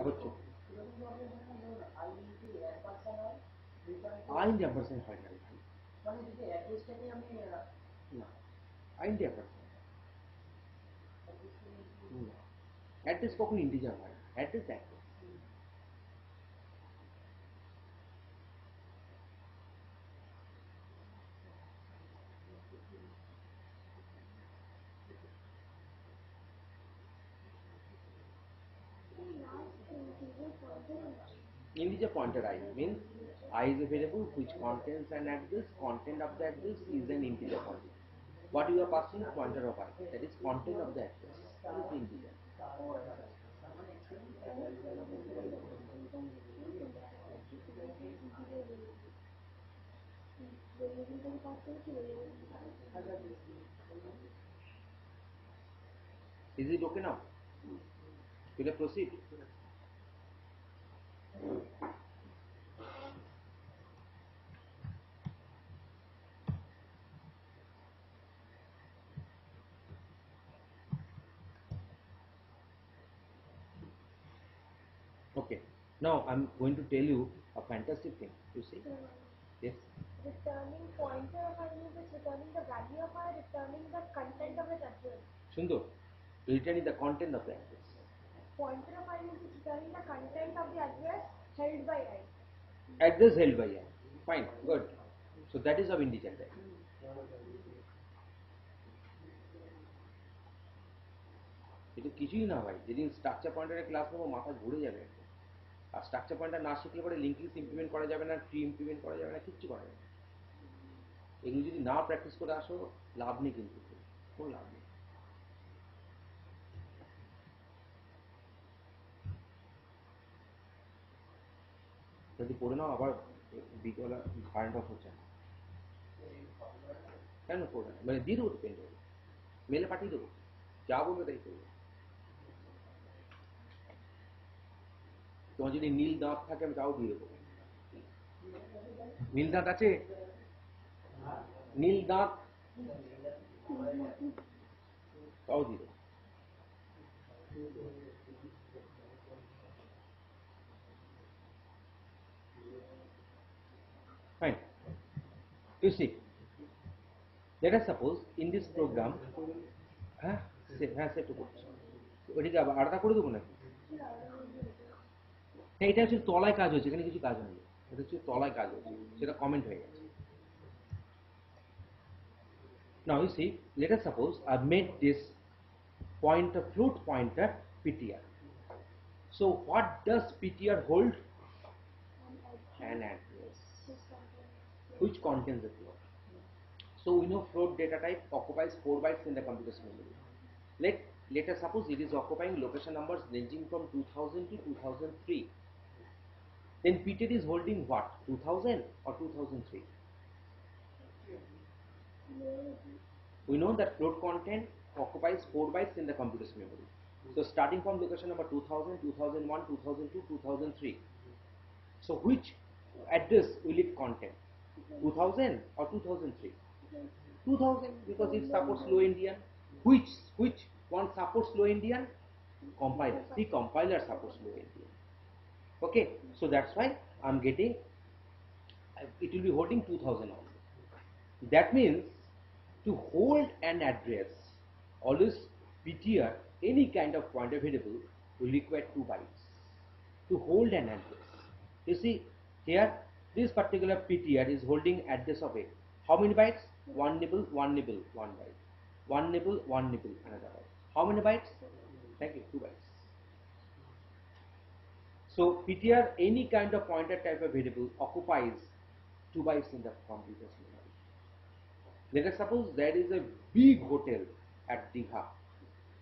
বলছো আইন অ্যাম্পারসেন্ট হয় না ভাই, না আইন অ্যাম্পারসেন্ট না, অ্যাড্রেস কখন ইন্টিজার হয় না, address address. Integer pointer I means I is a variable which contains an address. Content of the address is an integer pointer. What you are passing pointer of I, that is content of the address. That is the integer. Is it okay now? Will I proceed? Okay. Now I'm going to tell you a fantastic thing. You see? Yes. Returning pointer of I means it's returning the value of I, returning the content of its address. Sundar, returning the content of the address. Pointer of I means it's returning the content of the address held by I. Address held by I. Fine, good. So that is of integer type. এটা কিছুই না ভাই, যেদিন structure পয়েন্টারের class নেবো মাথা ঘুরে যাবে একদম। আর স্ট্রাকচার পয়েন্টার না শিখলে পরে লিঙ্ক লিস্ট ইমপ্লিমেন্ট করা যাবে না, ট্রি ইমপ্লিমেন্ট করা যাবে না, কিচ্ছু করা যাবে না। এগুলো যদি না প্র্যাকটিস করে আসো লাভ নেই, কিন্তু কোনো লাভ নেই। যদি পড়ে নাও আবার বিকেলা কারেন্ট অফ হচ্ছে না, কেন পড়বে না, মানে দিয়ে দেবো তো পেন করে, মেলে পাঠিয়ে দেবো, যা বলবে তাই করবে। তোমার যদি নীল দাঁত থাকে আমি তাও দিয়ে দেবো। নীল দাঁত আছে, নীল দাঁত তাও দিয়ে দেবো। Fine. You see, let us suppose in this program, হ্যাঁ সেটা করছি, ওইটাকে আবার আলাদা করে দেবো নাকি? হ্যাঁ, এটা হচ্ছে তলায় কাজ হচ্ছে, এখানে কিছু কাজ হয়নি, এটা হচ্ছে তলায় কাজ হচ্ছে, সেটা কমেন্ট হয়ে গেছে। Now you see, let us suppose I've made this pointer, float pointer ptr. So what does ptr hold? An address which contains the float. So we know float data type occupies 4 bytes in the computer's memory. Let us suppose it is occupying location numbers ranging from 2000 to 2003. Then ptr is holding what, 2000 or 2003? We know that float content occupies 4 bytes in the computer's memory. So starting from location number 2000, 2001, 2002, 2003. So which address will it contain? 2000 or 2003? 2000, because it supports low Indian. Which one supports low Indian? Compiler. The compiler supports low Indian. Okay, so that's why I'm getting, it will be holding 2000 only. That means to hold an address, always ptr, any kind of pointer variable will require 2 bytes to hold an address. You see here, this particular ptr is holding address of a, how many bytes? 1 nibble, 1 nibble, 1 byte, 1 nibble, 1 nibble, another byte. How many bytes? Thank you, 2 bytes. So ptr, any kind of pointer type of variable, occupies 2 bytes in the computer's memory. Let us suppose there is a big hotel at Digha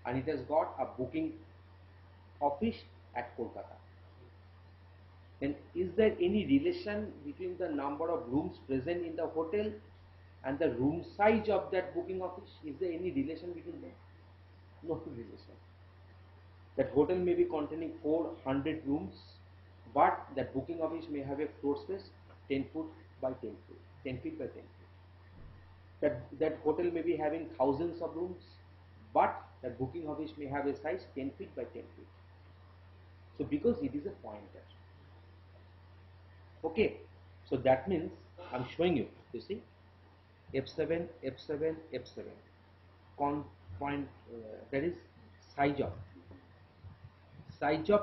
and it has got a booking office at Kolkata. Then is there any relation between the number of rooms present in the hotel and the room size of that booking office? Is there any relation between them? No relation. That hotel may be containing 400 rooms, but that booking office may have a floor space 10 foot by 10 feet, 10 feet by 10 feet. That hotel may be having thousands of rooms, but that booking office may have a size 10 feet by 10 feet. So because it is a pointer. Okay, so that means I'm showing you. You see, F7, F7, F7. Point that is size of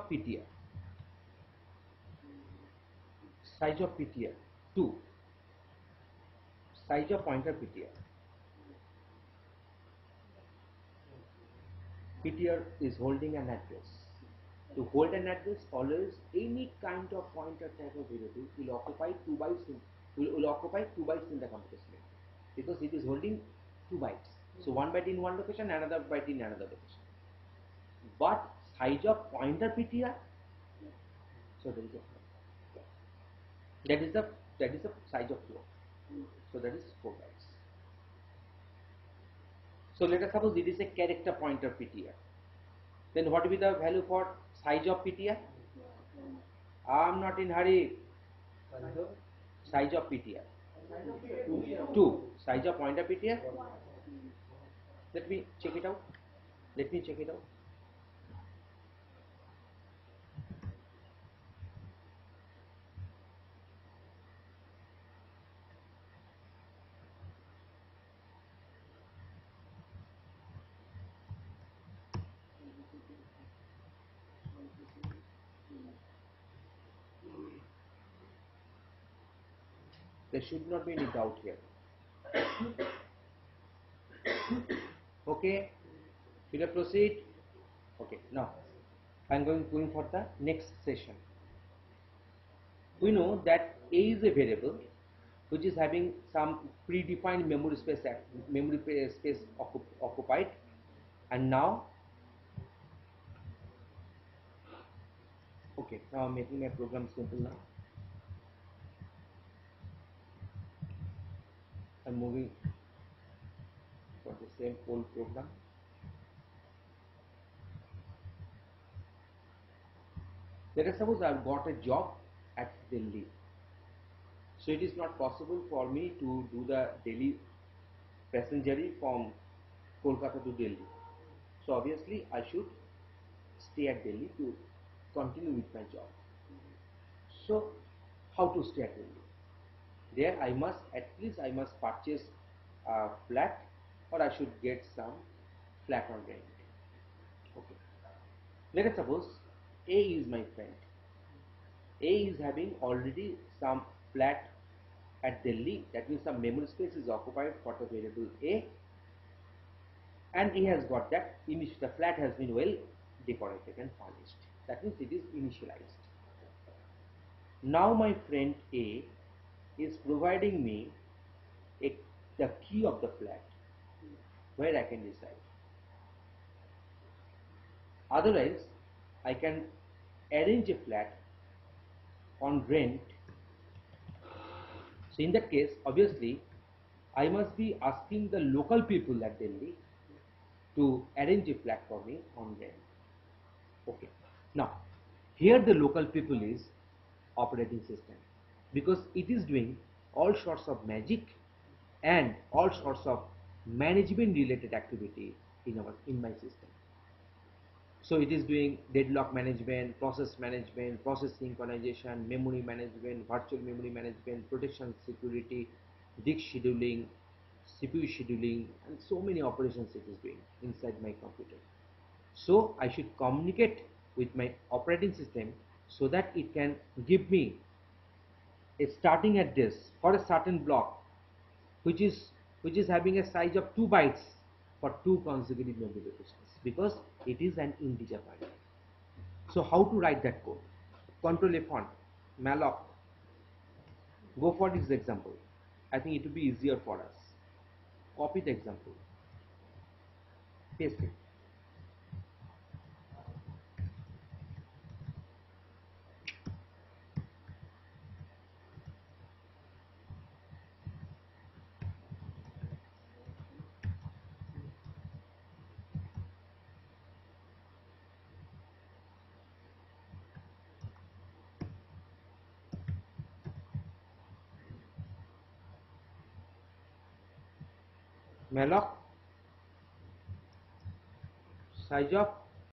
PTR, size of PTR 2, size of pointer PTR. PTR is holding an address. To hold an address, always any kind of pointer type of variable will occupy 2 bytes will occupy 2 bytes in the computer space, because it is holding 2 bytes. So 1 byte in one location, another byte in another location. But size of pointer PTR, so that is the size of float. So that is 4 bytes. So let us suppose it is a character pointer PTR. Then what will be the value for size of PTR? I am not in hurry. Size of PTR 2. Size of pointer PTR. Let me check it out. There should not be any doubt here. Okay, should I proceed? Okay, now I am going for the next session. We know that A is a variable which is having some predefined memory space occupied, and now okay, now I'm making my program simple now. I'm moving for the same old program. Let us suppose I've got a job at Delhi. So it is not possible for me to do the Delhi passengery from Kolkata to Delhi. So obviously I should stay at Delhi to continue with my job. So how to stay at Delhi? There I must purchase a flat, or I should get some flat on rent. Okay. Let us suppose A is my friend. A is having already some flat at Delhi. That means some memory space is occupied for the variable A, and he has got that the flat has been well decorated and furnished. That means it is initialized. Now my friend A is providing me the key of the flat where I can reside. Otherwise, I can arrange a flat on rent. So in that case, obviously, I must be asking the local people at Delhi to arrange a flat for me on rent. Okay. Now, here the local people is operating system, because it is doing all sorts of magic and all sorts of management related activity in my system. So it is doing deadlock management, process synchronization, memory management, virtual memory management, protection security, disk scheduling, CPU scheduling, and so many operations it is doing inside my computer. So I should communicate with my operating system so that it can give me a starting address for a certain block which is having a size of 2 bytes for 2 consecutive memory locations, because it is an integer pointer. So how to write that code? Control F1, malloc. Go for this example. I think it will be easier for us. Copy the example, paste it. Malloc size of